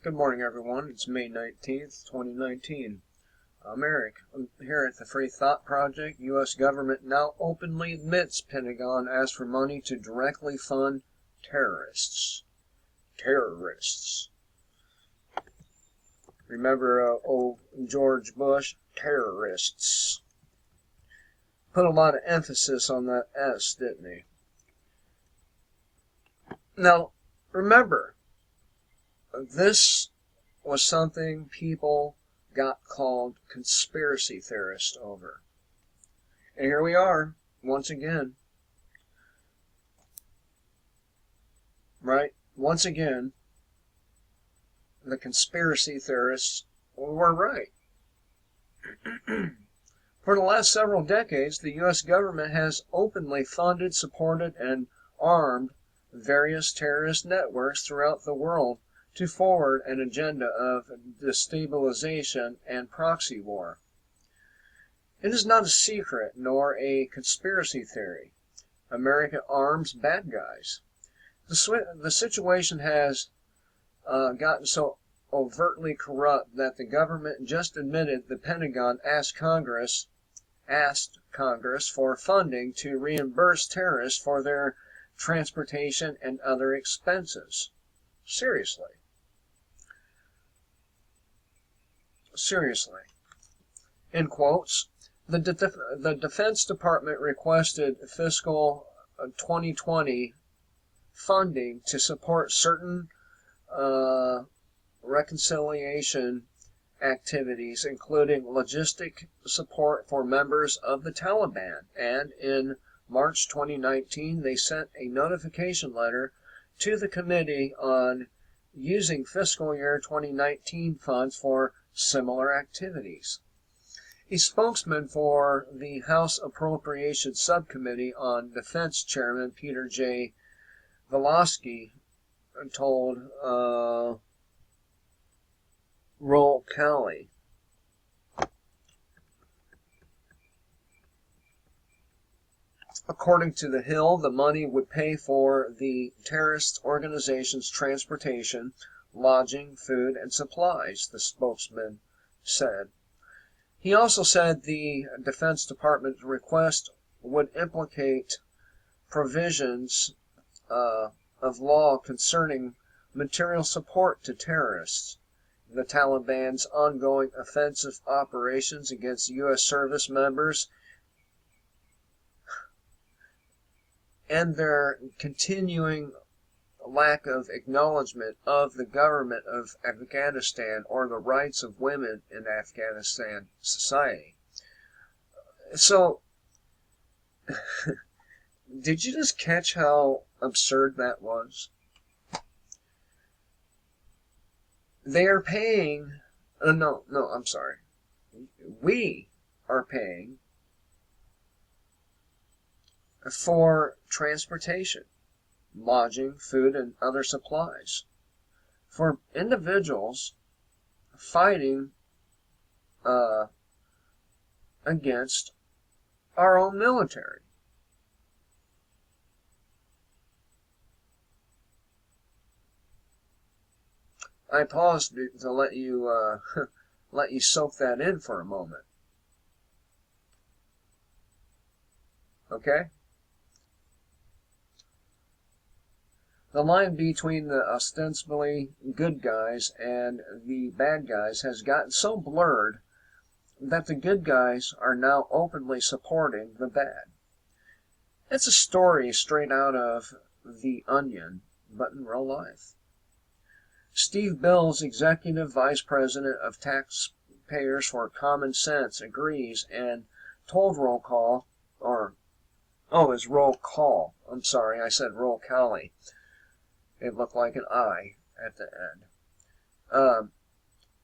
Good morning, everyone. It's May 19th, 2019. I'm Eric. I'm here at the Free Thought Project. U.S. government now openly admits Pentagon asked for money to directly fund terrorists. Terrorists. Remember old George Bush? Terrorists. Put a lot of emphasis on that S, didn't he? Now, remember, this was something people got called conspiracy theorists over. And here we are, once again, right? Once again, the conspiracy theorists were right. For the last several decades, the U.S. government has openly funded, supported, and armed various terrorist networks throughout the world to forward an agenda of destabilization and proxy war. It is not a secret nor a conspiracy theory. America arms bad guys. The situation has gotten so overtly corrupt that the government just admitted the Pentagon asked Congress for funding to reimburse terrorists for their transportation and other expenses. Seriously. In quotes, the Defense Department requested fiscal 2020 funding to support certain reconciliation activities, including logistic support for members of the Taliban. And in March 2019, they sent a notification letter to the Committee on using fiscal year 2019 funds for similar activities. A spokesman for the House Appropriations Subcommittee on Defense, Chairman Peter J. Voloski, told Roll Cali. According to The Hill, the money would pay for the terrorist organization's transportation, lodging, food, and supplies, the spokesman said. He also said the Defense Department's request would implicate provisions of law concerning material support to terrorists, the Taliban's ongoing offensive operations against U.S. service members, and their continuing lack of acknowledgement of the government of Afghanistan or the rights of women in Afghanistan society. So, did you just catch how absurd that was? They are paying, I'm sorry. We are paying for transportation, lodging, food, and other supplies for individuals fighting against our own military. I paused to let you let you soak that in for a moment. Okay? The line between the ostensibly good guys and the bad guys has gotten so blurred that the good guys are now openly supporting the bad. It's a story straight out of The Onion, but in real life. Steve Bills, Executive Vice President of Taxpayers for Common Sense, agrees and told Roll Call, it's Roll Call. I'm sorry, I said Roll Cali. It looked like an I at the end.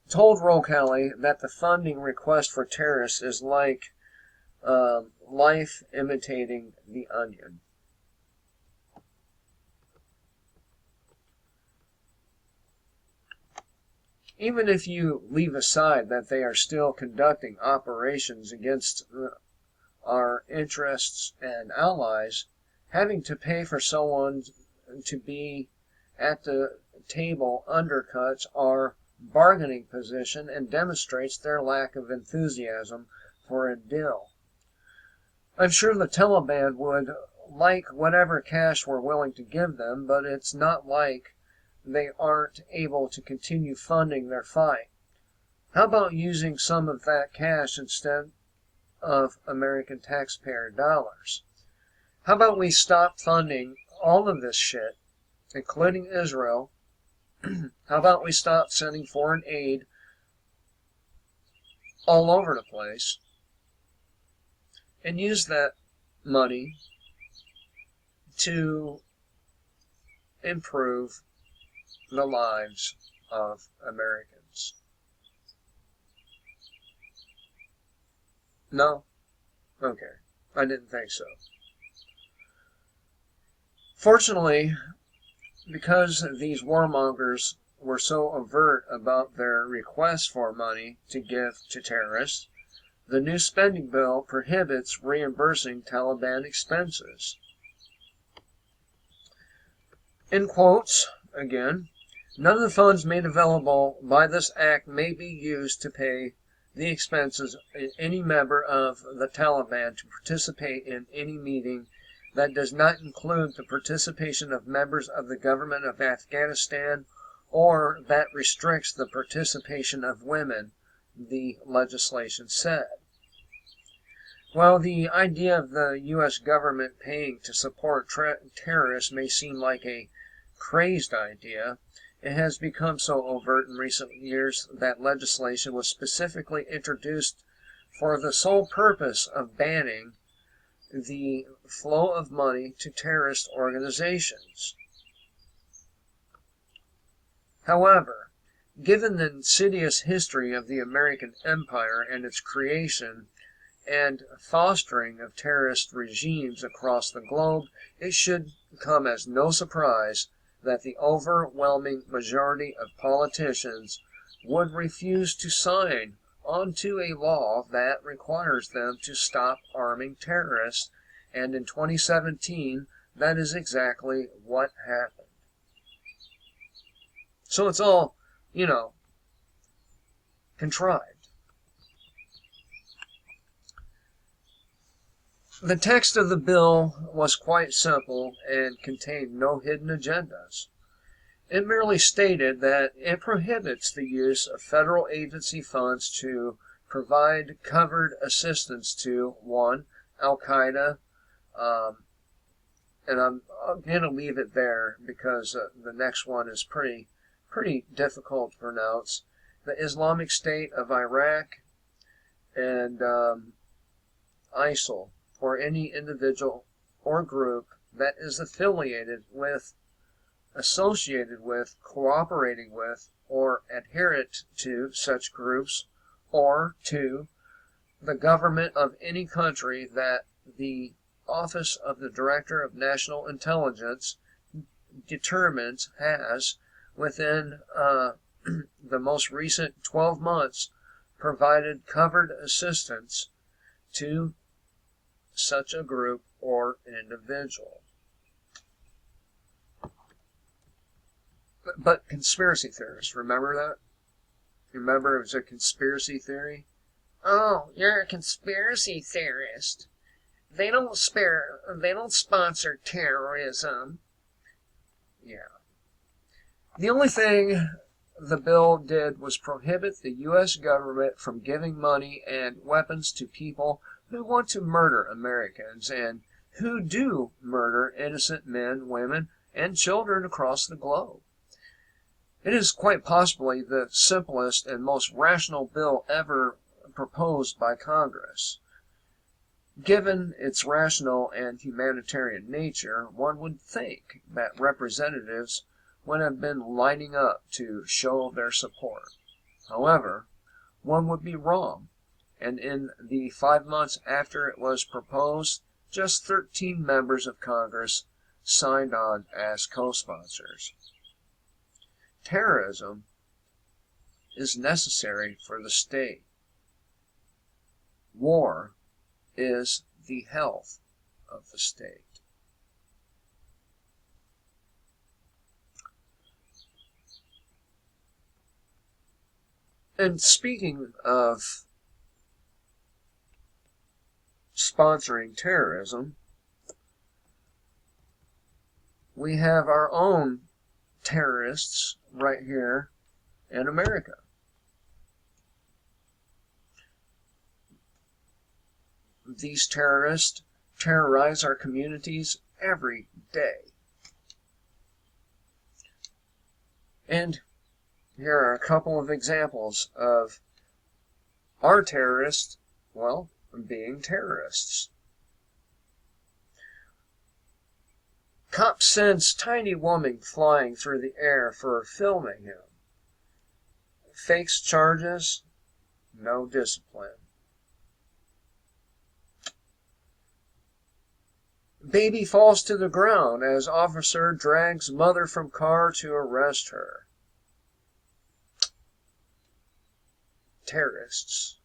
Told Roll Cali that the funding request for terrorists is like life imitating the onion. Even if you leave aside that they are still conducting operations against our interests and allies, having to pay for someone to be at the table undercuts our bargaining position and demonstrates their lack of enthusiasm for a deal. I'm sure the Taliban would like whatever cash we're willing to give them, but it's not like they aren't able to continue funding their fight. How about using some of that cash instead of American taxpayer dollars? How about we stop funding all of this shit, including Israel? How about we stop sending foreign aid all over the place and use that money to improve the lives of Americans? No? Okay. I didn't think so. Fortunately, because these warmongers were so overt about their requests for money to give to terrorists, the new spending bill prohibits reimbursing Taliban expenses. In quotes, again, none of the funds made available by this act may be used to pay the expenses of any member of the Taliban to participate in any meeting that does not include the participation of members of the government of Afghanistan or that restricts the participation of women, the legislation said. While the idea of the U.S. government paying to support terrorists may seem like a crazed idea, it has become so overt in recent years that legislation was specifically introduced for the sole purpose of banning the flow of money to terrorist organizations. However, given the insidious history of the American empire and its creation and fostering of terrorist regimes across the globe, it should come as no surprise that the overwhelming majority of politicians would refuse to sign onto a law that requires them to stop arming terrorists, and in 2017, that is exactly what happened. So it's all, contrived. The text of the bill was quite simple and contained no hidden agendas. It merely stated that it prohibits the use of federal agency funds to provide covered assistance to, 1, Al-Qaeda, and I'm going to leave it there because the next one is pretty difficult to pronounce, the Islamic State of Iraq, and ISIL, or any individual or group that is affiliated with, associated with, cooperating with, or adherent to such groups, or 2, the government of any country that the Office of the Director of National Intelligence determines has, within the most recent 12 months, provided covered assistance to such a group or individual. But conspiracy theorists, remember that? Remember it was a conspiracy theory? Oh, you're a conspiracy theorist. They don't sponsor terrorism. Yeah. The only thing the bill did was prohibit the U.S. government from giving money and weapons to people who want to murder Americans and who do murder innocent men, women, and children across the globe. It is quite possibly the simplest and most rational bill ever proposed by Congress. Given its rational and humanitarian nature, one would think that representatives would have been lining up to show their support. However, one would be wrong, and in the 5 months after it was proposed, just 13 members of Congress signed on as co-sponsors. Terrorism is necessary for the state. War is the health of the state. And speaking of sponsoring terrorism, we have our own terrorists right here in America. These terrorists terrorize our communities every day. And here are a couple of examples of our terrorists, well, being terrorists. Cop sends tiny woman flying through the air for filming him. Fakes charges, no discipline. Baby falls to the ground as officer drags mother from car to arrest her. Terrorists.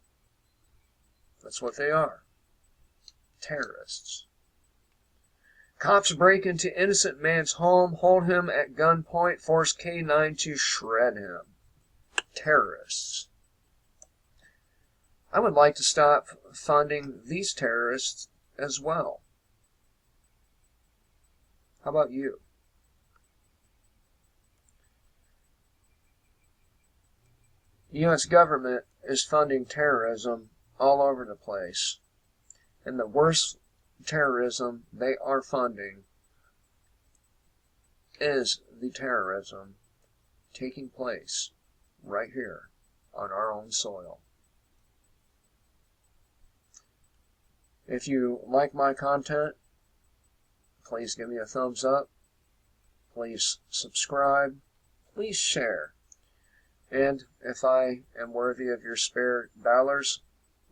That's what they are. Terrorists. Cops break into innocent man's home, hold him at gunpoint, force K9 to shred him. Terrorists. I would like to stop funding these terrorists as well. How about you? The U.S. government is funding terrorism all over the place. And the worst terrorism they are funding is the terrorism taking place right here on our own soil. If you like my content, please give me a thumbs up. Please subscribe. Please share. And if I am worthy of your spare dollars,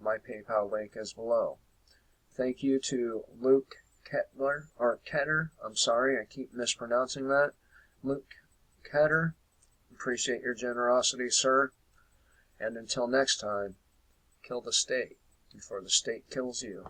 my PayPal link is below. Thank you to Luke Ketter. I'm sorry, I keep mispronouncing that. Luke Ketter. Appreciate your generosity, sir. And until next time, kill the state before the state kills you.